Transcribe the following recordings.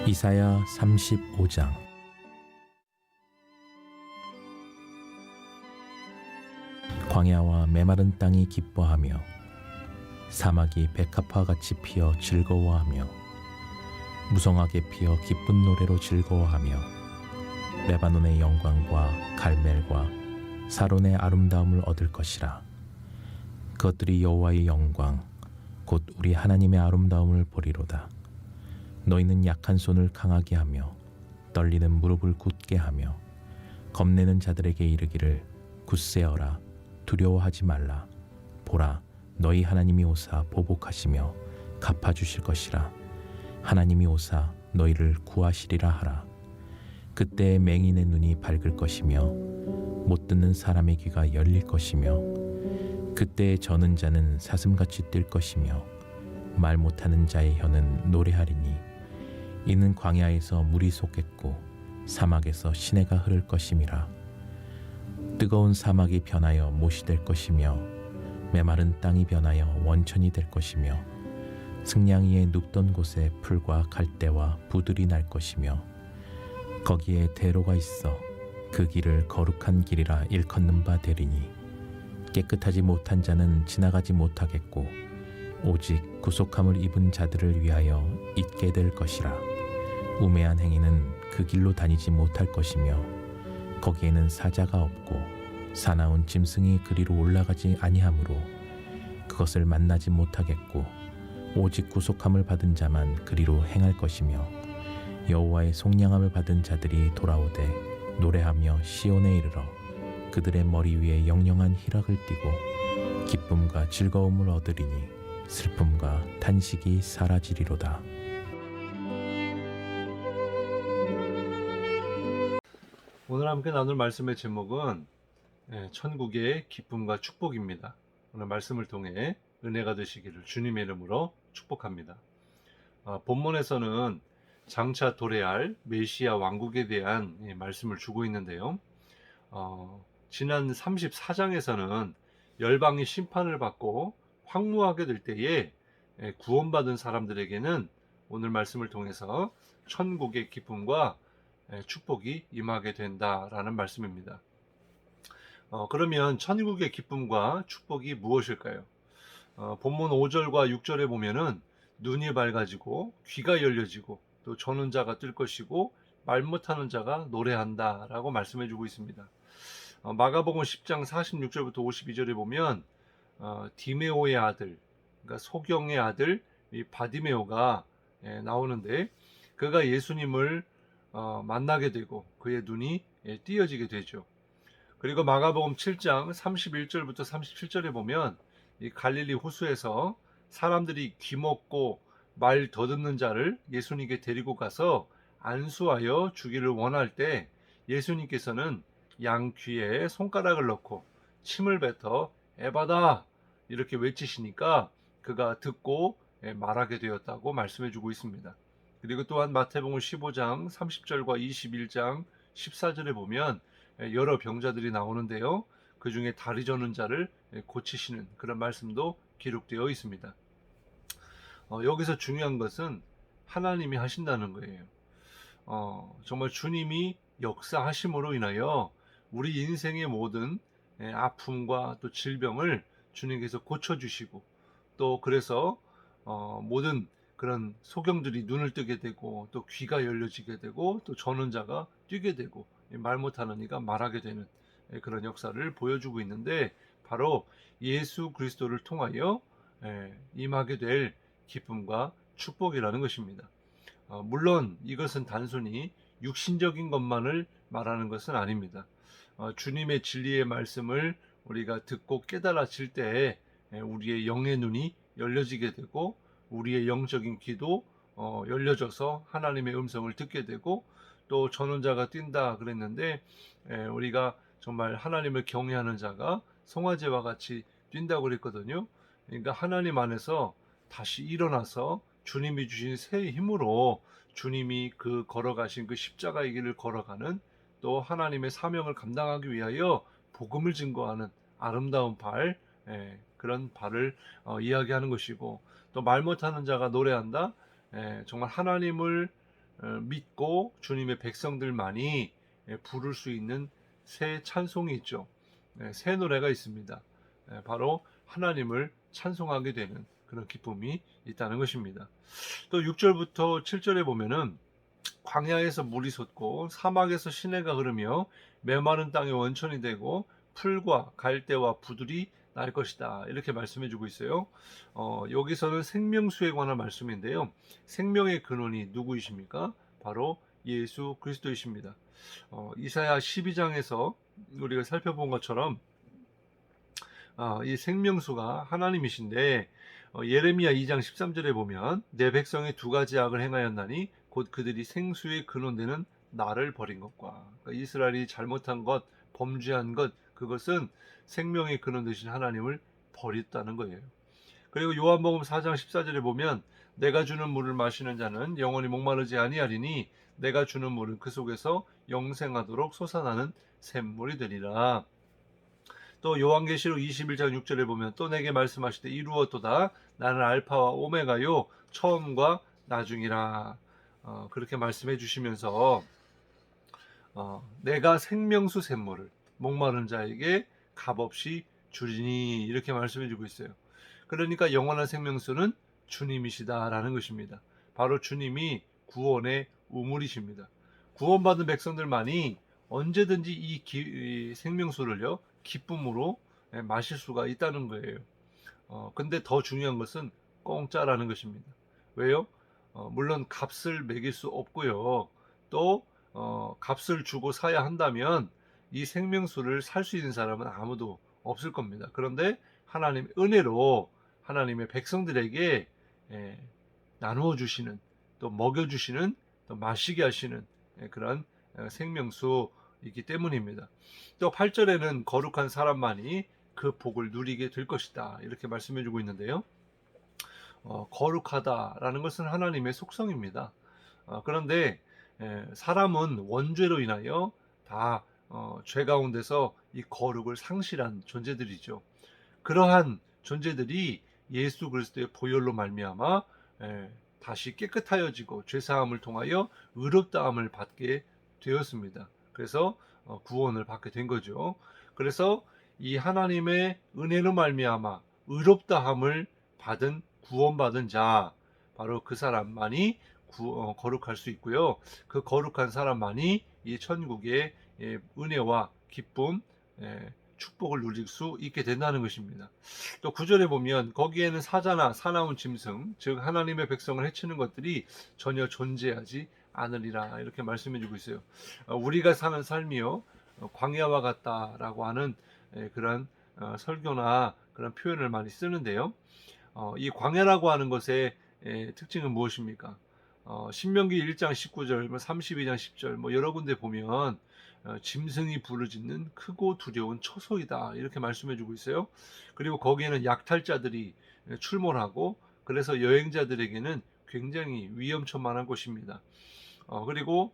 이사야 35장. 광야와 메마른 땅이 기뻐하며 사막이 백합화 같이 피어 즐거워하며 무성하게 피어 기쁜 노래로 즐거워하며 레바논의 영광과 갈멜과 사론의 아름다움을 얻을 것이라. 그것들이 여호와의 영광 곧 우리 하나님의 아름다움을 보리로다. 너희는 약한 손을 강하게 하며 떨리는 무릎을 굳게 하며 겁내는 자들에게 이르기를 굳세어라, 두려워하지 말라. 보라, 너희 하나님이 오사 보복하시며 갚아주실 것이라. 하나님이 오사 너희를 구하시리라 하라. 그때 맹인의 눈이 밝을 것이며 못 듣는 사람의 귀가 열릴 것이며 그때 저는 자는 사슴같이 뛸 것이며 말 못하는 자의 혀는 노래하리니 이는 광야에서 물이 솟겠고 사막에서 시내가 흐를 것임이라. 뜨거운 사막이 변하여 못이 될 것이며 메마른 땅이 변하여 원천이 될 것이며 승냥이의 눕던 곳에 풀과 갈대와 부들이 날 것이며 거기에 대로가 있어 그 길을 거룩한 길이라 일컫는 바 되리니 깨끗하지 못한 자는 지나가지 못하겠고 오직 구속함을 입은 자들을 위하여 있게 될 것이라. 우매한 행위는 그 길로 다니지 못할 것이며 거기에는 사자가 없고 사나운 짐승이 그리로 올라가지 아니하므로 그것을 만나지 못하겠고 오직 구속함을 받은 자만 그리로 행할 것이며 여호와의 속량함을 받은 자들이 돌아오되 노래하며 시온에 이르러 그들의 머리 위에 영영한 희락을 띠고 기쁨과 즐거움을 얻으리니 슬픔과 탄식이 사라지리로다. 오늘 함께 나눌 말씀의 제목은 천국의 기쁨과 축복입니다. 오늘 말씀을 통해 은혜가 되시기를 주님의 이름으로 축복합니다. 본문에서는 장차 도래할 메시아 왕국에 대한 말씀을 주고 있는데요. 지난 34장에서는 열방이 심판을 받고 황무하게 될 때에 구원받은 사람들에게는 오늘 말씀을 통해서 천국의 기쁨과 축복이 임하게 된다라는 말씀입니다. 그러면 천국의 기쁨과 축복이 무엇일까요? 본문 5절과 6절에 보면은 눈이 밝아지고 귀가 열려지고 또 저는 자가 뜰 것이고 말 못하는 자가 노래한다 라고 말씀해 주고 있습니다. 마가복음 10장 46절부터 52절에 보면 디메오의 아들, 그러니까 소경의 아들 이 바디메오가 나오는데 그가 예수님을 만나게 되고 그의 눈이 띄어지게 되죠. 그리고 마가복음 7장 31절부터 37절에 보면 이 갈릴리 호수에서 사람들이 귀먹고 말 더듬는 자를 예수님께 데리고 가서 안수하여 주기를 원할 때 예수님께서는 양 귀에 손가락을 넣고 침을 뱉어 에바다 이렇게 외치시니까 그가 듣고 말하게 되었다고 말씀해 주고 있습니다. 그리고 또한 마태복음 15장 30절과 21장 14절에 보면 여러 병자들이 나오는데요. 그 중에 다리 저는 자를 고치시는 그런 말씀도 기록되어 있습니다. 여기서 중요한 것은 하나님이 하신다는 거예요. 정말 주님이 역사하심으로 인하여 우리 인생의 모든 아픔과 또 질병을 주님께서 고쳐주시고 또 그래서 모든 그런 소경들이 눈을 뜨게 되고 또 귀가 열려지게 되고 또 저는 자가 뛰게 되고 말 못하는 이가 말하게 되는 그런 역사를 보여주고 있는데 바로 예수 그리스도를 통하여 임하게 될 기쁨과 축복이라는 것입니다. 물론 이것은 단순히 육신적인 것만을 말하는 것은 아닙니다. 주님의 진리의 말씀을 우리가 듣고 깨달아질 때에 우리의 영의 눈이 열려지게 되고 우리의 영적인 귀도 열려져서 하나님의 음성을 듣게 되고 또 전원자가 뛴다 그랬는데 우리가 정말 하나님을 경외하는 자가 송아지와 같이 뛴다고 그랬거든요. 그러니까 하나님 안에서 다시 일어나서 주님이 주신 새 힘으로 주님이 그 걸어가신 그 십자가의 길을 걸어가는 또 하나님의 사명을 감당하기 위하여 복음을 증거하는 아름다운 발, 그런 발을 이야기하는 것이고 또 말 못하는 자가 노래한다. 정말 하나님을 믿고 주님의 백성들만이 부를 수 있는 새 찬송이 있죠. 새 노래가 있습니다. 바로 하나님을 찬송하게 되는 그런 기쁨이 있다는 것입니다. 또 6절부터 7절에 보면은 광야에서 물이 솟고 사막에서 시내가 흐르며 메마른 땅이 원천이 되고 풀과 갈대와 부들이 날 것이다. 이렇게 말씀해 주고 있어요. 여기서는 생명수에 관한 말씀인데요. 생명의 근원이 누구이십니까? 바로 예수 그리스도이십니다. 이사야 12장에서 우리가 살펴본 것처럼 이 생명수가 하나님이신데 예레미야 2장 13절에 보면 내 백성이 두 가지 악을 행하였나니 곧 그들이 생수의 근원되는 나를 버린 것과, 그러니까 이스라엘이 잘못한 것, 범죄한 것, 그것은 생명의 근원 되신 하나님을 버렸다는 거예요. 그리고 요한복음 4장 14절에 보면 내가 주는 물을 마시는 자는 영원히 목마르지 아니하리니 내가 주는 물은 그 속에서 영생하도록 솟아나는 샘물이 되리라. 또 요한계시록 21장 6절에 보면 또 내게 말씀하시되 이루었도다 나는 알파와 오메가요 처음과 나중이라. 그렇게 말씀해 주시면서 내가 생명수 샘물을 목마른 자에게 값없이 주리니 이렇게 말씀해 주고 있어요. 그러니까 영원한 생명수는 주님이시다라는 것입니다. 바로 주님이 구원의 우물이십니다. 구원받은 백성들만이 언제든지 이 생명수를요 기쁨으로 마실 수가 있다는 거예요. 근데 더 중요한 것은 공짜라는 것입니다. 왜요? 물론 값을 매길 수 없고요. 또 값을 주고 사야 한다면 이 생명수를 살 수 있는 사람은 아무도 없을 겁니다. 그런데 하나님 은혜로 하나님의 백성들에게 나누어 주시는, 또 먹여 주시는, 또 마시게 하시는 그런 생명수이기 때문입니다. 또 8절에는 거룩한 사람만이 그 복을 누리게 될 것이다 이렇게 말씀해 주고 있는데요. 거룩하다라는 것은 하나님의 속성입니다. 그런데 사람은 원죄로 인하여 다 죄 가운데서 이 거룩을 상실한 존재들이죠. 그러한 존재들이 예수 그리스도의 보혈로 말미암아 다시 깨끗하여지고 죄사함을 통하여 의롭다함을 받게 되었습니다. 그래서 구원을 받게 된 거죠. 그래서 이 하나님의 은혜로 말미암아 의롭다함을 받은 구원받은 자, 바로 그 사람만이 거룩할 수 있고요. 그 거룩한 사람만이 이 천국의 은혜와 기쁨, 축복을 누릴 수 있게 된다는 것입니다. 또 9절에 보면 거기에는 사자나 사나운 짐승, 즉 하나님의 백성을 해치는 것들이 전혀 존재하지 않으리라 이렇게 말씀해 주고 있어요. 우리가 사는 삶이요 광야와 같다라고 하는 그런 설교나 그런 표현을 많이 쓰는데요. 이 광야라고 하는 것의 특징은 무엇입니까? 신명기 1장 19절, 32장 10절 여러 군데 보면 짐승이 부르짖는 크고 두려운 처소이다 이렇게 말씀해 주고 있어요. 그리고 거기에는 약탈자들이 출몰하고 그래서 여행자들에게는 굉장히 위험천만한 곳입니다. 그리고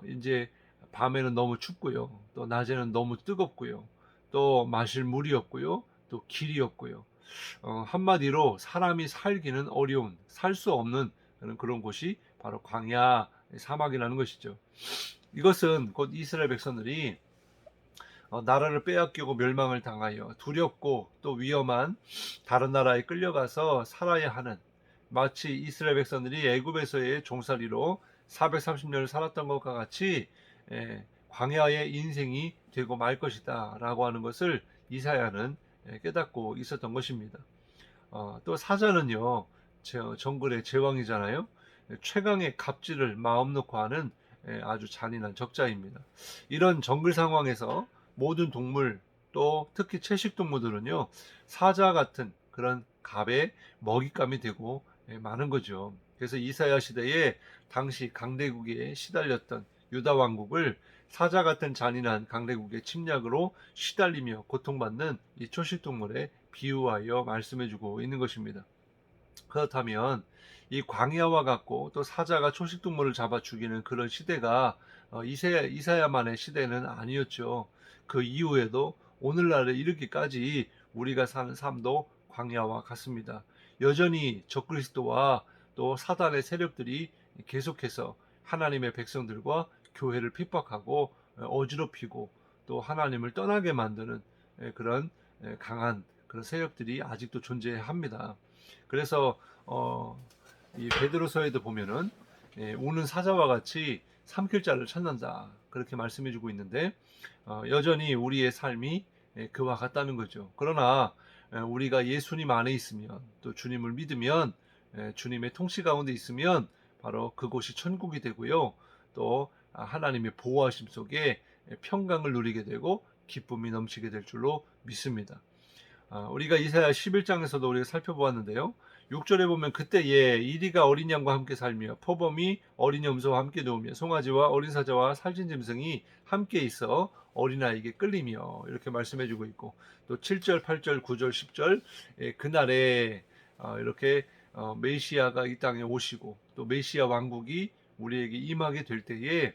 이제 밤에는 너무 춥고요. 또 낮에는 너무 뜨겁고요. 또 마실 물이 없고요. 또 길이 없고요. 한마디로 사람이 살기는 어려운, 살 수 없는 그런 곳이 바로 광야 사막이라는 것이죠. 이것은 곧 이스라엘 백성들이 나라를 빼앗기고 멸망을 당하여 두렵고 또 위험한 다른 나라에 끌려가서 살아야 하는, 마치 이스라엘 백성들이 애굽에서의 종살이로 430년을 살았던 것과 같이 광야의 인생이 되고 말 것이다 라고 하는 것을 이사야는 깨닫고 있었던 것입니다. 또 사자는요 정글의 제왕이잖아요. 최강의 갑질을 마음 놓고 하는 아주 잔인한 적자입니다. 이런 정글 상황에서 모든 동물, 또 특히 채식 동물들은요 사자 같은 그런 갑의 먹잇감이 되고 많은 거죠. 그래서 이사야 시대에 당시 강대국에 시달렸던 유다 왕국을 사자 같은 잔인한 강대국의 침략으로 시달리며 고통받는 이 초식 동물에 비유하여 말씀해주고 있는 것입니다. 그렇다면 이 광야와 같고 또 사자가 초식동물을 잡아 죽이는 그런 시대가 이사야만의 시대는 아니었죠. 그 이후에도 오늘날에 이르기까지 우리가 사는 삶도 광야와 같습니다. 여전히 적그리스도와 또 사단의 세력들이 계속해서 하나님의 백성들과 교회를 핍박하고 어지럽히고 또 하나님을 떠나게 만드는 그런 강한 그런 세력들이 아직도 존재합니다. 그래서 이 베드로서에도 보면은 우는 사자와 같이 삼킬 자를 찾는다 그렇게 말씀해주고 있는데 여전히 우리의 삶이 그와 같다는 거죠. 그러나 우리가 예수님 안에 있으면 또 주님을 믿으면 주님의 통치 가운데 있으면 바로 그곳이 천국이 되고요. 또 하나님의 보호하심 속에 평강을 누리게 되고 기쁨이 넘치게 될 줄로 믿습니다. 우리가 이사야 11장에서도 우리가 살펴보았는데요. 6절에 보면 그때에 이리가 어린 양과 함께 살며 포범이 어린 염소와 함께 누우며 송아지와 어린 사자와 살찐 짐승이 함께 있어 어린아이에게 끌리며 이렇게 말씀해주고 있고 또 7절, 8절, 9절, 10절 그날에 이렇게 메시아가 이 땅에 오시고 또 메시아 왕국이 우리에게 임하게 될 때에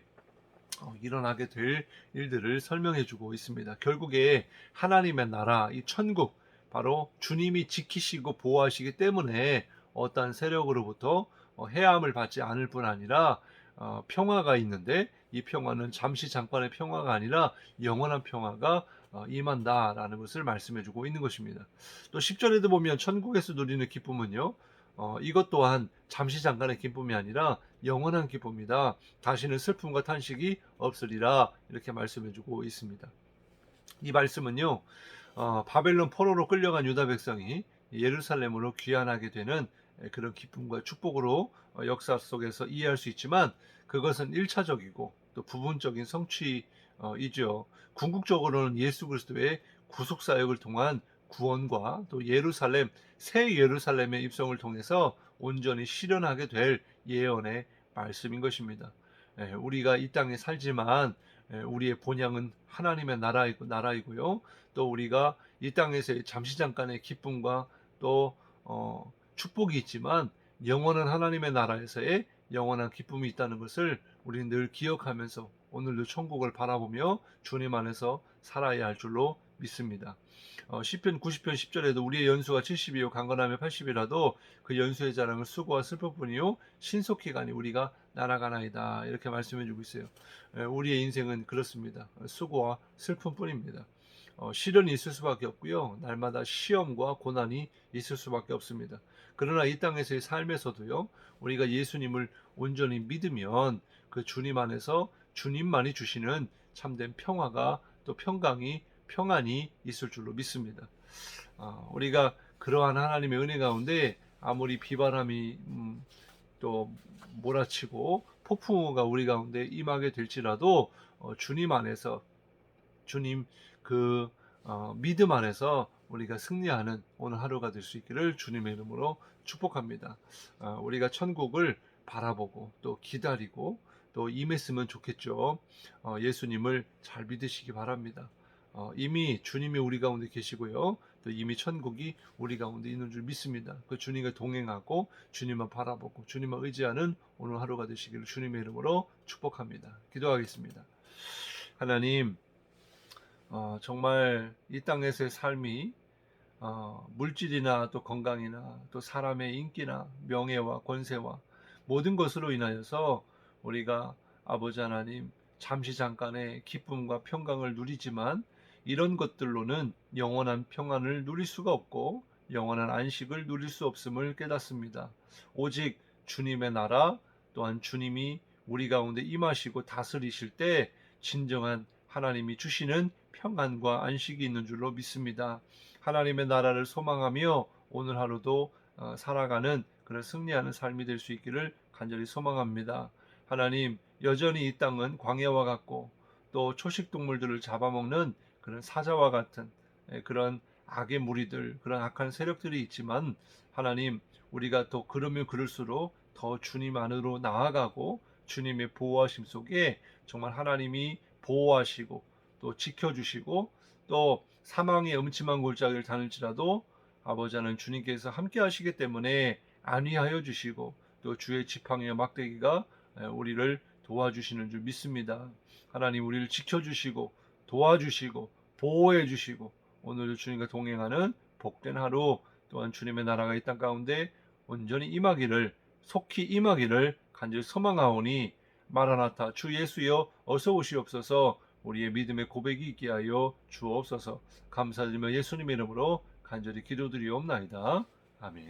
일어나게 될 일들을 설명해 주고 있습니다. 결국에 하나님의 나라, 이 천국, 바로 주님이 지키시고 보호하시기 때문에 어떠한 세력으로부터 해함을 받지 않을 뿐 아니라 평화가 있는데 이 평화는 잠시 잠깐의 평화가 아니라 영원한 평화가 임한다라는 것을 말씀해 주고 있는 것입니다. 또 10절에도 보면 천국에서 누리는 기쁨은요. 이것 또한 잠시 잠깐의 기쁨이 아니라 영원한 기쁨이다. 다시는 슬픔과 탄식이 없으리라 이렇게 말씀해 주고 있습니다. 이 말씀은요. 바벨론 포로로 끌려간 유다 백성이 예루살렘으로 귀환하게 되는 그런 기쁨과 축복으로 역사 속에서 이해할 수 있지만 그것은 1차적이고 또 부분적인 성취이죠. 궁극적으로는 예수 그리스도의 구속 사역을 통한 구원과 또 예루살렘 새 예루살렘의 입성을 통해서 온전히 실현하게 될 예언의 말씀인 것입니다. 우리가 이 땅에 살지만 우리의 본향은 하나님의 나라이고요. 또 우리가 이 땅에서의 잠시 잠깐의 기쁨과 또 축복이 있지만 영원한 하나님의 나라에서의 영원한 기쁨이 있다는 것을 우리는 늘 기억하면서 오늘도 천국을 바라보며 주님 안에서 살아야 할 줄로 믿습니다. 시편 90편 10절에도 우리의 연수가 70이요 강건하며 80이라도 그 연수의 자랑은 수고와 슬픔뿐이요 신속히 가니 우리가 날아가나이다 이렇게 말씀해 주고 있어요. 우리의 인생은 그렇습니다. 수고와 슬픔뿐입니다. 시련이 있을 수밖에 없고요. 날마다 시험과 고난이 있을 수밖에 없습니다. 그러나 이 땅에서의 삶에서도요. 우리가 예수님을 온전히 믿으면 그 주님 안에서 주님만이 주시는 참된 평화가 또 평안이 있을 줄로 믿습니다. 우리가 그러한 하나님의 은혜 가운데 아무리 비바람이 또 몰아치고 폭풍우가 우리 가운데 임하게 될지라도 주님 안에서 주님 그 믿음 안에서 우리가 승리하는 오늘 하루가 될 수 있기를 주님의 이름으로 축복합니다. 우리가 천국을 바라보고 또 기다리고 또 임했으면 좋겠죠. 예수님을 잘 믿으시기 바랍니다. 이미 주님이 우리 가운데 계시고요. 또 이미 천국이 우리 가운데 있는 줄 믿습니다. 그 주님과 동행하고 주님만 바라보고 주님만 의지하는 오늘 하루가 되시기를 주님의 이름으로 축복합니다. 기도하겠습니다. 하나님, 정말 이 땅에서의 삶이 물질이나 또 건강이나 또 사람의 인기나 명예와 권세와 모든 것으로 인하여서 우리가 아버지 하나님 잠시 잠깐의 기쁨과 평강을 누리지만 이런 것들로는 영원한 평안을 누릴 수가 없고 영원한 안식을 누릴 수 없음을 깨닫습니다. 오직 주님의 나라 또한 주님이 우리 가운데 임하시고 다스리실 때 진정한 하나님이 주시는 평안과 안식이 있는 줄로 믿습니다. 하나님의 나라를 소망하며 오늘 하루도 살아가는 그런 승리하는 삶이 될 수 있기를 간절히 소망합니다. 하나님, 여전히 이 땅은 광야와 같고 또 초식 동물들을 잡아먹는 그런 사자와 같은 그런 악의 무리들, 그런 악한 세력들이 있지만 하나님, 우리가 더 그러면 그럴수록 더 주님 안으로 나아가고 주님의 보호하심 속에 정말 하나님이 보호하시고 또 지켜주시고 또 사망의 음침한 골짜기를 다닐지라도 아버지 하나님 주님께서 함께 하시기 때문에 안위하여 주시고 또 주의 지팡이와 막대기가 우리를 도와주시는 줄 믿습니다. 하나님 우리를 지켜주시고 도와주시고 보호해 주시고 오늘도 주님과 동행하는 복된 하루 또한 주님의 나라가 이 땅 가운데 온전히 임하기를 속히 임하기를 간절히 소망하오니 마라나타 주 예수여 어서 오시옵소서. 우리의 믿음의 고백이 있게 하여 주옵소서. 감사드리며 예수님의 이름으로 간절히 기도드리옵나이다. 아멘.